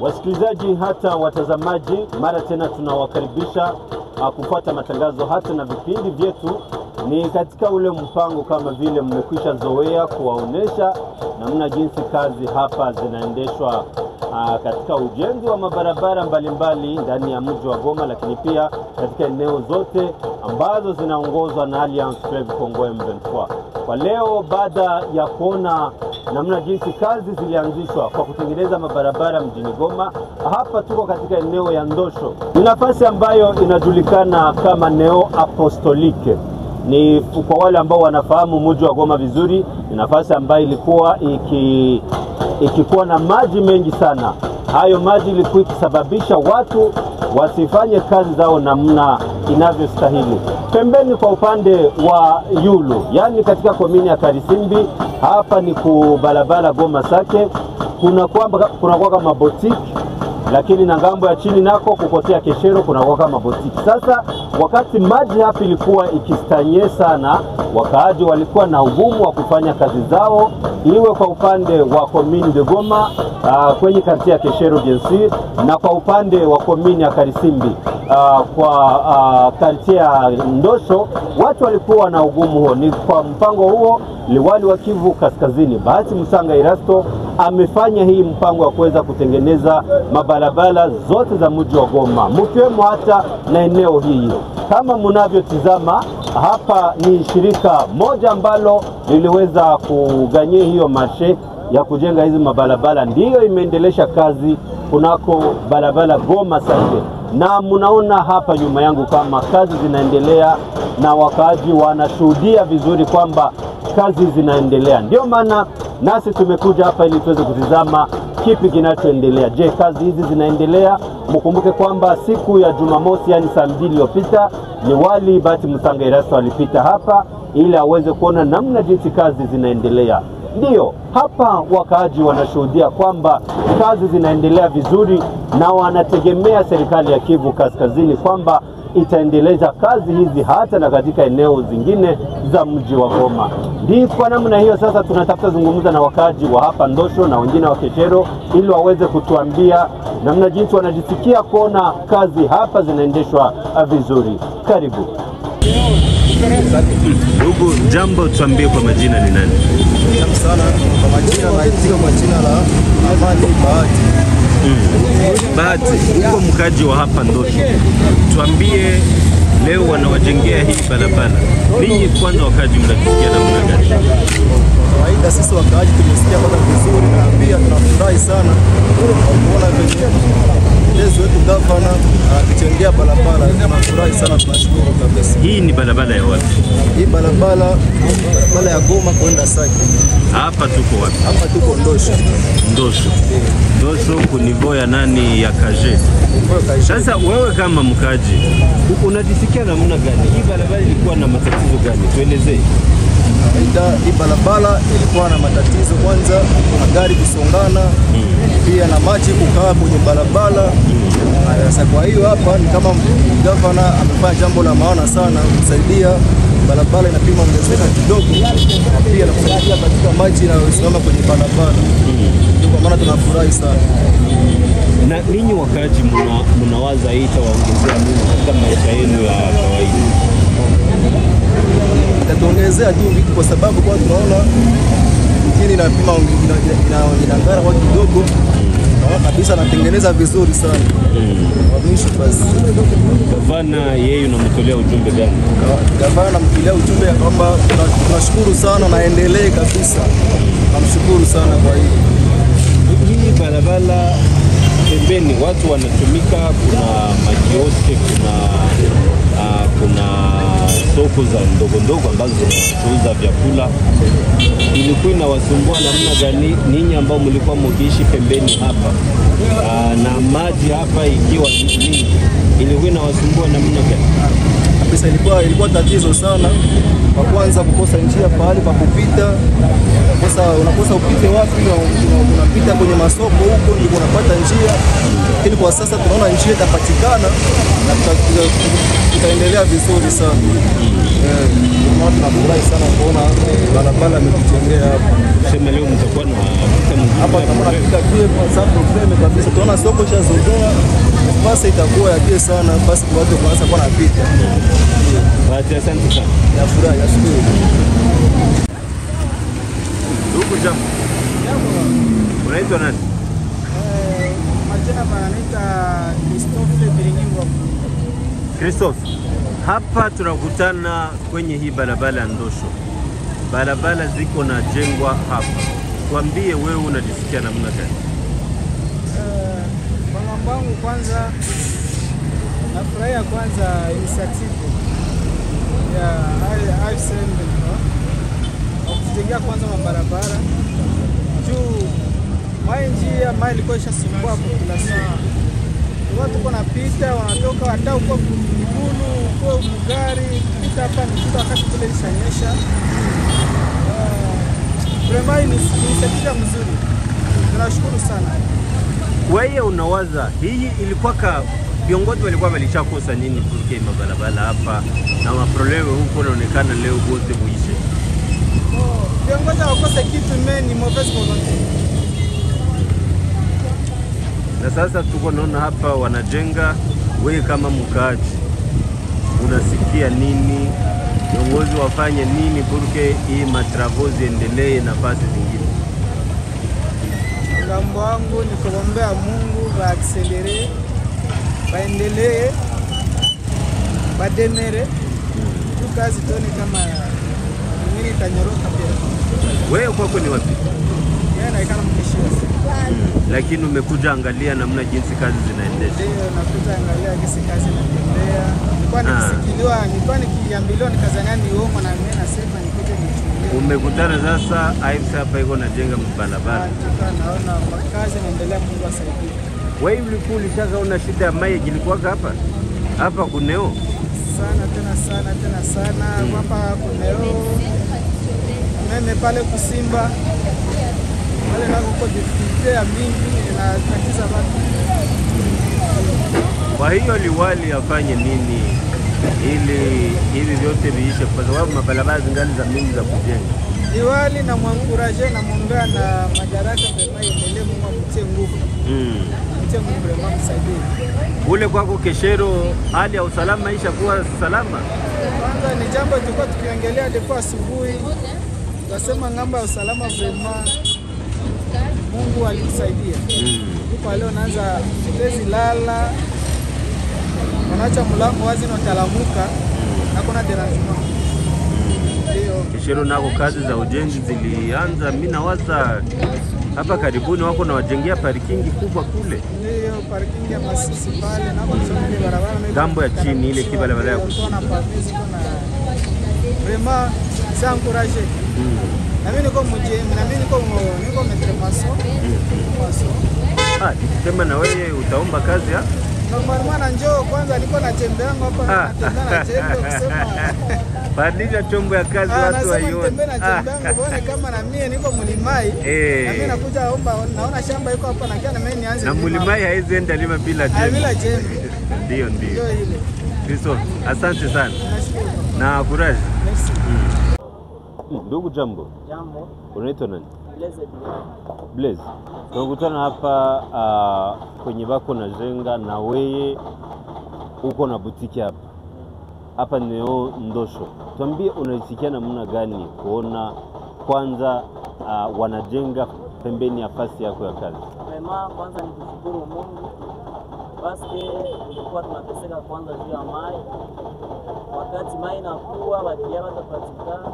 Wasikilizaji hata watazamaji, mara tena tunawakaribisha kufuata matangazo hata na vipindi vyetu. Ni katika ule mpango kama vile mmekwisha zoea kuwaonesha namna jinsi kazi hapa zinaendeshwa katika ujenzi wa mabarabara mbalimbali ndani ya mji wa Goma, lakini pia katika eneo zote ambazo zinaongozwa na Alliance Fleuve Congo M23. Kwa leo, baada ya kuona namna jinsi kazi zilianzishwa kwa kutengeneza mabarabara mjini Goma, hapa tuko katika eneo ya Ndosho. Ni nafasi ambayo inajulikana kama Neo Apostolique. Ni kwa wale ambao wanafahamu mji wa Goma vizuri, ni nafasi ambayo ilikuwa ikikuwa na maji mengi sana. Hayo maji ilikuwa ikisababisha watu wasifanye kazi zao namna inavyostahili. Pembeni kwa upande wa Yulu, yani katika komini ya Karisimbi, hapa ni kubalabala Goma Sake, kuna kwa kama boutique, lakini na ngambo ya chini nako kukotea Keshero kuna kwa kama boutique. Sasa wakati maji hapa ilikuwa ikistanye sana, wakaaji walikuwa na ugumu wa kufanya kazi zao, iwe kwa upande wa komini de Goma kwenye kartia ya Keshero Jensir, na kwa upande wa komini ya Karisimbi kwa kartia ya Ndosho, watu walikuwa na ugumu huo. Ni kwa mpango huo liwali wa Kivu Kaskazini Bahati Musanga Erasto amefanya hii mpango wa kuweza kutengeneza mabarabara zote za mji wa Goma, mkiwemo hata na eneo hii. Kama mnavyotizama hapa, ni shirika moja ambalo liliweza kuganyia hiyo marshe ya kujenga hizi mabarabara, ndiyo imeendelesha kazi kunako barabara Goma Sake. Na mnaona hapa nyuma yangu kama kazi zinaendelea na wakaaji wanashuhudia vizuri kwamba kazi zinaendelea. Ndio maana nasi tumekuja hapa ili tuweze kutizama kipi kinachoendelea. Je, kazi hizi zinaendelea? Mkumbuke kwamba siku ya Jumamosi, yani saa 2 iliyopita, liwali Bahati Musanga Erasto alipita hapa ili aweze kuona namna jinsi kazi zinaendelea. Ndio hapa wakaaji wanashuhudia kwamba kazi zinaendelea vizuri, na wanategemea serikali ya Kivu Kaskazini kwamba itaendeleza kazi hizi hata na katika eneo zingine za mji wa Goma. Ndi kwa namna hiyo sasa tunatafuta zungumza na wakaaji wa hapa Ndosho na wengine wa Keshero ili waweze kutuambia namna jinsi wanajisikia kuona kazi hapa zinaendeshwa vizuri. Karibu. Ndugu, jambo, tuambie kwa majina ni nani? Sana kwa majina naitwa majina la Amani Bahati. Bahati, uko mkaji wa hapa Ndosho. Tuambie leo wanawajengea hii barabara. Ninyi kwanza wakaji mnajisikia namna gani? Kawaida sisi wakaji tumesikia kama vizuri, na pia tunafurahi sana kuona mwenezi wetu gavana akitengea barabara. Tunafurahi sana, tunashukuru kabisa. Hii ni barabara ya wapi? Hii barabara ya Goma kwenda Sake. Hapa tuko wapi? Hapa tuko Ndosho. Ndosho. Ndosho kunivo ya nani ya Kaje. Sasa wewe kama mkaji unajisikia namna gani? Hii barabara ilikuwa na matatizo gani? Tuelezee. Hii barabara ilikuwa na matatizo, kwanza magari kusongana, pia na maji kukaa kwenye barabara. Sasa kwa hiyo hapa ni kama gavana amefanya jambo la maana sana kusaidia barabara inapima ongezeka kidogo, pia na kusaidia katika maji inayosimama kwenye barabara. Ndio kwa maana tunafurahi sana. Na ninyi wakaji mnawaza hii itawaongezea nini katika maisha yenu ya kawaida? Itatuongezea juu vitu, kwa sababu kwa tunaona mjini inapima inangara kwa kidogo. Naona kabisa anatengeneza vizuri sana. Mwisho basi. Gavana yeye unamtolea ujumbe gani? Gavana namtolea ujumbe kwamba tunashukuru sana, naendelee kabisa. Namshukuru sana kwa hiyo. Hii barabara pembeni watu wanatumika, kuna majiote, kuna soko za ndogo ndogo ambazo zinauza vyakula, ilikuwa inawasumbua namna gani ninyi ambao mlikuwa mkiishi pembeni hapa na maji hapa ikiwa nyingi, ilikuwa inawasumbua namna gani? Kabisa ilikuwa tatizo sana. Kwa kwanza kukosa njia pahali pa kupita. Unakosa upite wapi, unapita kwenye masoko huko ndipo unapata njia. Lakini kwa sasa tunaona njia itapatikana na tutaendelea vizuri sana. Tunafurahi sana kuona barabara imetujengea hapa. Sema leo mtakuwa na hapa kama tunafika pia kwa sababu problem kabisa. Tunaona soko chazogea, basi itakuwa yake sana, basi kwa watu kwanza kwa napita. Asante sana. Nafurahi, nashukuru. Ndugu jambo. Unaitwa nani? Majina anaitwa Christophe Biringingwa. Christophe, hapa tunakutana kwenye hii barabara ya Ndosho. Barabara ziko na jengwa hapa. Tuambie wewe unajisikia namna gani? Kwa mambo yangu kwanza nafurahia kwanza initiative ya AFCM kujengea kwanza mabarabara juu njia ambayo ilikuwa ishasumbua population. Watu tuko napita wanatoka hata huko Migulu, huko Mugari, kupita hapa ni kitu wakati kule ilishanyesha. Vraiment ni initiative mzuri. Tunashukuru sana. Wewe unawaza hii ilikuwa viongozi walikuwa walishakosa nini kufikia mabarabara hapa na maprobleme huko inaonekana leo wote muishe? Viongozi wakosa kitu ni mauvaise volonté. Na sasa tuko naona hapa wanajenga, wewe kama mkaaji unasikia nini? Viongozi wafanye nini porque hii matravo ziendelee nafasi zingine? Ngambo wangu ni kuombea Mungu baakselere, baendelee, bademere. Tu kazi tuone kama nini itanyoroka pia. Wewe kwako ni wapi? Yeye anaikana mkeshia. Lakini umekuja angalia namna jinsi kazi zinaendeshwa. Ndio, nakuja angalia jinsi kazi inaendelea. Nilikuwa nikiambiliwa nikazania ni uongo na mimi nasema nikuje nichungulie. Umekutana sasa AFC hapa iko najenga barabara. Naona kazi inaendelea, Mungu asaidie. Wewe ulikuwa ulishaona shida ya maji ilikuwa hapa? Hapa kuneo? Sana sana. Hapa kuneo. Mimi pale kusimba. Wale nako kwa difficulty ya mingi na tatiza watu. Kwa hiyo liwali afanye nini ili hivi vyote viishe, kwa sababu mabarabara zingali za mingi za kujenga? Liwali na muencourager na muombea na madaraka kwa endelee, Mungu amtie nguvu. Mtie nguvu vraiment msaidie. Kule kwako Keshero hali ya usalama ishakuwa salama? Kwanza ni jambo tulikuwa tukiongelea kwa asubuhi. Tunasema ngamba ya usalama vraiment Mungu alisaidia. Kwa leo naanza tezi lala. Wanaacha mlango wazi na utalamuka na kuna derangement. Ndio. Keshero nako kazi za ujenzi zilianza, mimi nawaza hapa karibuni wako na wajengea parking kubwa kule. Ndio, parking ya Masisi pale na kwa sababu barabara gambo ya chini ile kibarabara ya kuna pavezi kuna vraiment ça encourager. Na mimi niko mjeni, na mimi niko maître mason. Nikisema na wewe utaomba kazi ha? Normalement na njoo kwanza niko na jembe yangu hapa natembea na jembe kusema Pandisha chombo ya kazi watu waione. Natembea na jembe yangu bwana kama na mimi niko mlimai. Na mimi nakuja omba, naona shamba iko hapa na kiana mimi nianze. Na mlimai haizi enda lima bila jembe. Bila jembe. Ndio. Ndio ile. Christophe, asante sana. Nashukuru. Na courage. Merci. Ndugu jambo. Jambo. Unaitwa nani? Blaze. Tunakutana hapa kwenye bako na jenga na weye uko na butiki hapa. Hapa ni Ndosho. Tuambie unaisikia namna gani kuona kwanza wanajenga pembeni ya fasi yako ya kazi? Kwanza ni kushukuru Mungu. Basi tulikuwa tunateseka kwanza juu ya maji. Wakati maji inakuwa wakia watapatikana,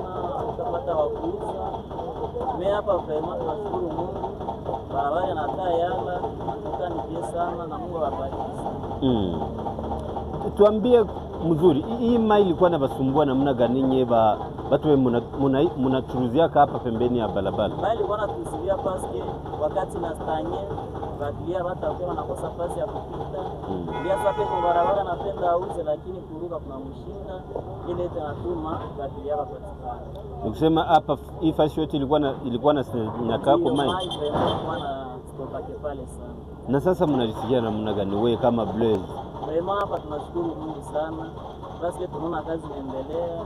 tutapata wakuuza. Mimi hapa vraiment tunashukuru Mungu. Barabara inakaa yala, natuka ni sana na Mungu awabariki. tuambie mzuri, hii mai ilikuwa na basumbua namna gani nye watu mnachuruzia hapa pembeni ya barabara? Mai ilikuwa natuzuia paske wakati na stanye badilia watu wanakosa nafasi ya kupita. Ndio sababu kwa barabara napenda auze, lakini kuruka kuna mshinda ile tunatuma badilia wapatikana. Nikisema hapa hii fasi yote ilikuwa na nyaka kwa mai. Mai ilikuwa na stopake pale sana. Na sasa mnalisikia namna gani wewe kama Blaise? Mema hapa tunashukuru Mungu sana. Basi tunaona kazi inaendelea.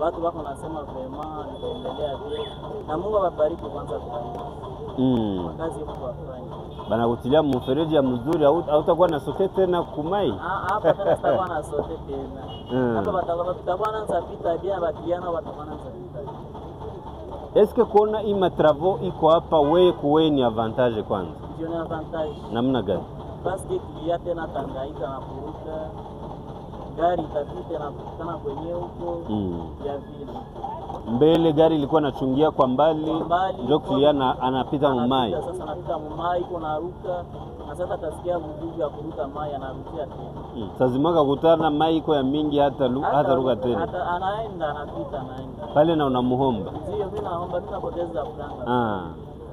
Watu wako nasema vema inaendelea pia. Na Mungu awabariki kwanza kwa hiyo. Kazi yako wafanye. Bana kutilia mfereji ya mzuri hautakuwa na sote tena kumai. Hapa tena tutakuwa na sote tena. Hapa tutakuwa na zapita bien batiana watakuwa na zapita. Eske kuona hii matravo iko hapa wewe kuwe ni avantage kwanza? Ndio ni avantage. Namna gani? Basi kilia tena tangaika na kuruka. Gari itapita na kukutana kwenye huko ya vile. Mbele gari ilikuwa nachungia kwa mbali, ndio kilia anapita mumai. Sasa anapita mumai iko naruka, na sasa tasikia mdudu ya kuruka mai anarukia tena. Sasa mwaka kutana mai iko ya mingi hata ruka tena. Hata anapita anaenda. Pale na unamuomba. Ndio mimi naomba tunapoteza franga.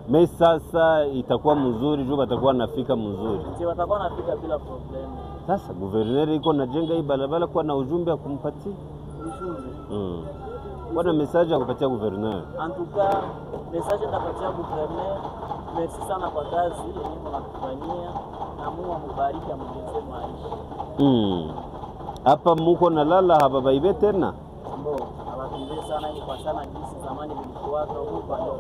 Mimi sasa itakuwa mzuri juu watakuwa nafika mzuri. Ndio watakuwa nafika bila problem. Sasa guverneri iko najenga hii barabara kwa na ujumbe wa kumpatia. Ujumbe. Wana message ya kupatia guverneri. Antuka message ndapatia guverneri. Merci sana kwa kazi yenyewe mnatufanyia na Mungu ambariki amwongezee maisha. Hapa muko nalala hapa baibe tena? Ndio, abakimbie sana ni kwa sana jinsi zamani vilikuwa huko kwa leo.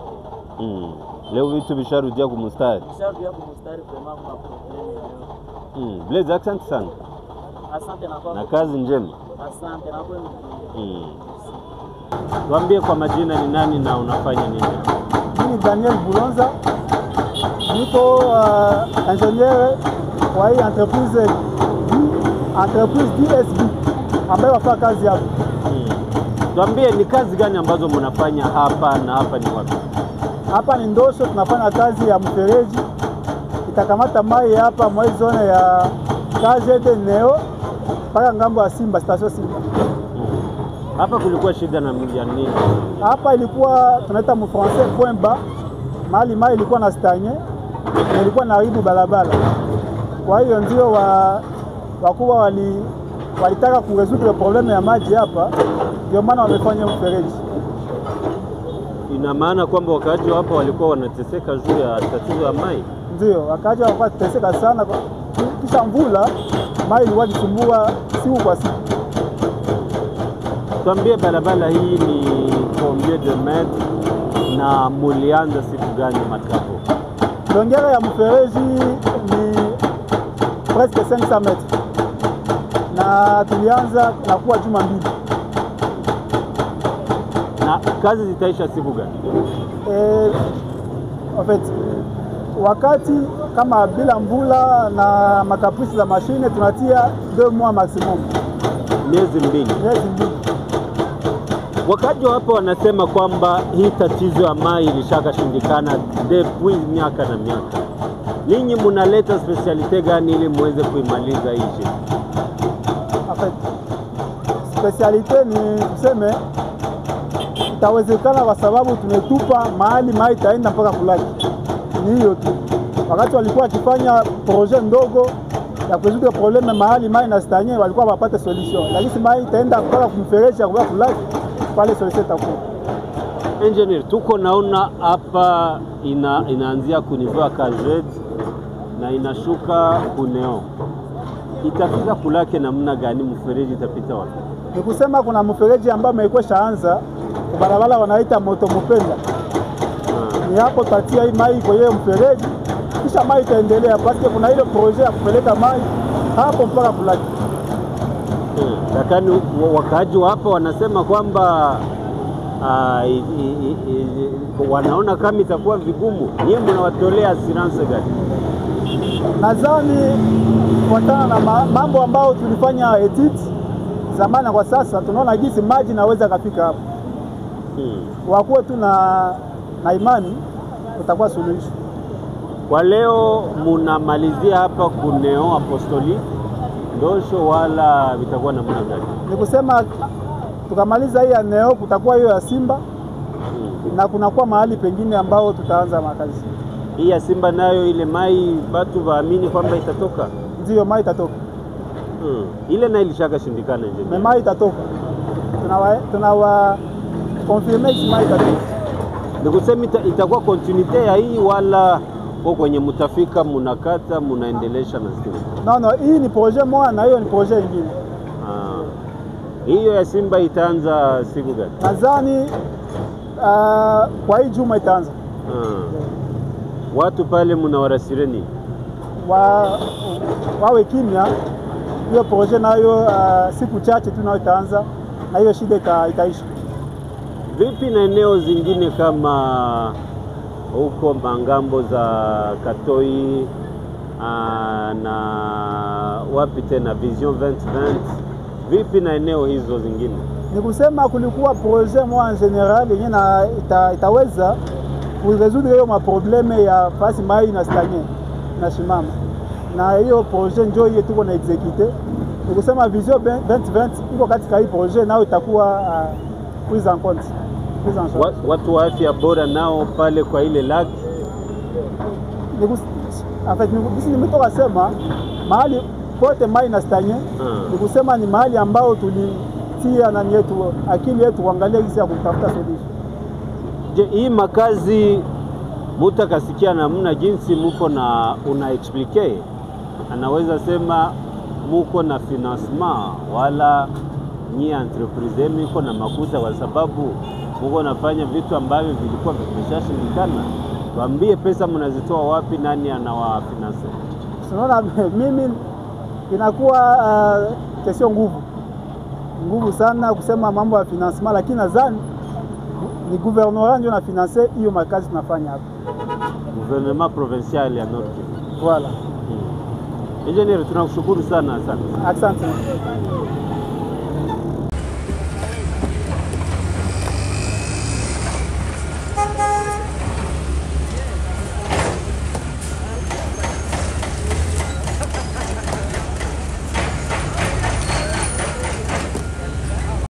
Leo vitu visharudia kumstari. Visharudia kumstari kwa maana kuna problem leo. Blaise, asante sana. Asante na kwa. Na kazi njema. Asante na kwa. Tuambie kwa majina ni nani na unafanya nini? Mimi Daniel Bulonza. Niko ingenieur wa hii entreprise DSB ambayo wafanya kazi hapa. Tuambie ni kazi gani ambazo mnafanya hapa na hapa ni wapi? Hapa ni Ndosho, tunafanya kazi ya mfereji. Itakamata mai hapa mwa zone ya KGD Neo mpaka ngambo ya Simba, station Simba. Hapa kulikuwa shida na nini? Hapa ilikuwa tunaita mu français point bas. Mahali mai ilikuwa na stanye, ilikuwa na haribu barabara. Kwa hiyo ndio wakubwa walitaka kuresolve problem ya maji hapa, ndio maana wamefanya mfereji. Ina maana kwamba wakaaji hapa walikuwa wanateseka juu ya tatizo la mai? Ndio, wakaaji walikuwa wanateseka sana, kisha mvula mai ilikuwa ikisumbua siku kwa siku. Tuambie barabara hii ni combien de mètres na mulianza siku gani matako? Longera ya mfereji ni presque 500 metres. Na tulianza na kuwa juma mbili. Na kazi zitaisha siku gani? En fait, wakati kama bila mvula na makaprisi za mashine tunatia 2 mois maximum. Miezi mbili. Wakaji hapa wanasema kwamba hii tatizo ya mai ilishakashindikana depuis miaka na miaka. Ninyi mnaleta specialite gani ili muweze kuimaliza hii shida? En fait, specialite ni tuseme itawezekana kwa sababu tumetupa mahali mai itaenda mpaka kulaki. Ni hiyo tu. Wakati walikuwa wakifanya projet ndogo ya kuzuia probleme mahali mai na stanye walikuwa wapate solution. Lakini mai itaenda mpaka kumfereji kwa kulaki pale solution itakuwa. Engineer, tuko naona hapa inaanzia kunivua KGD na inashuka kuneo. Itafika kulake namna gani, mfereji itapita wapi? Ni kusema kuna mfereji ambao umekwisha anza barabara wanaita moto mpenda. Ni hapo tatia hii mai kwa hiyo mfereji kisha mai itaendelea basi kuna ile projet ya kupeleka mai hapo mpaka kulaki. Lakini wakaaji hapa wanasema kwamba wanaona kama itakuwa vigumu. Nyinyi mnawatolea assurance gani? Nadhani kufuatana na mambo ambayo tulifanya edit zamani kwa sasa tunaona jinsi maji naweza kafika hapo. Wakuwe tu na imani utakuwa suluhisho. Kwa leo munamalizia hapa kuneo apostoli ndosho wala vitakuwa namna gani? Ni kusema tukamaliza hii ya Neo, kutakuwa hiyo ya Simba na kunakuwa mahali pengine ambao tutaanza makazi. Hii ya Simba nayo ile mai batu waamini kwamba itatoka? Ndio, mai itatoka. Ile na ilishaka shindikana nje. Mai itatoka. Tunawa confirm mai itatoka. Ni kusema itakuwa continuity ya hii wala kwa kwenye mutafika munakata munaendelesha na stima? No, hii ni projet moja na hiyo ni projet nyingine. Hiyo ya Simba itaanza siku gani? Nadhani kwa hii juma itaanza. Watu pale munawarasireni wawe kimya, hiyo projet nayo siku chache tu nayo itaanza na hiyo shida itaisha. Vipi na eneo zingine kama huko mangambo za Katoi na wapi tena Vision 2020, vipi na eneo hizo zingine? Ni kusema kulikuwa projet moja en general yenye itaweza kuresoudre hiyo maprobleme ya fasi mai na stagne na shimama, na hiyo projet ndio hiyo tuko na execute. Ni kusema Vision 2020 iko katika hii projet, nao itakuwa prise en compte. Watu wa afya bora nao pale kwa ile laki. En fait, nimetoka sema mahali pote mai na stagne, ni kusema ni mahali ambao tulitia nani yetu akili yetu kuangalia jinsi ya kutafuta solution. Je, hii makazi mutakasikia namna jinsi muko na una explique, anaweza sema muko na financement wala ni entreprise miko na makuta, kwa sababu muko nafanya vitu ambavyo vilikuwa vimeshashindikana. Tuambie pesa mnazitoa wapi, nani anawafinance? Unaona, mimi inakuwa kesho nguvu sana kusema mambo ya financement, lakini nadhani ni gouvernement ndio na finance hiyo makazi tunafanya hapa. Gouvernement provincial ya Nord Kivu. Voilà. Engineer, tunakushukuru sana. Asante.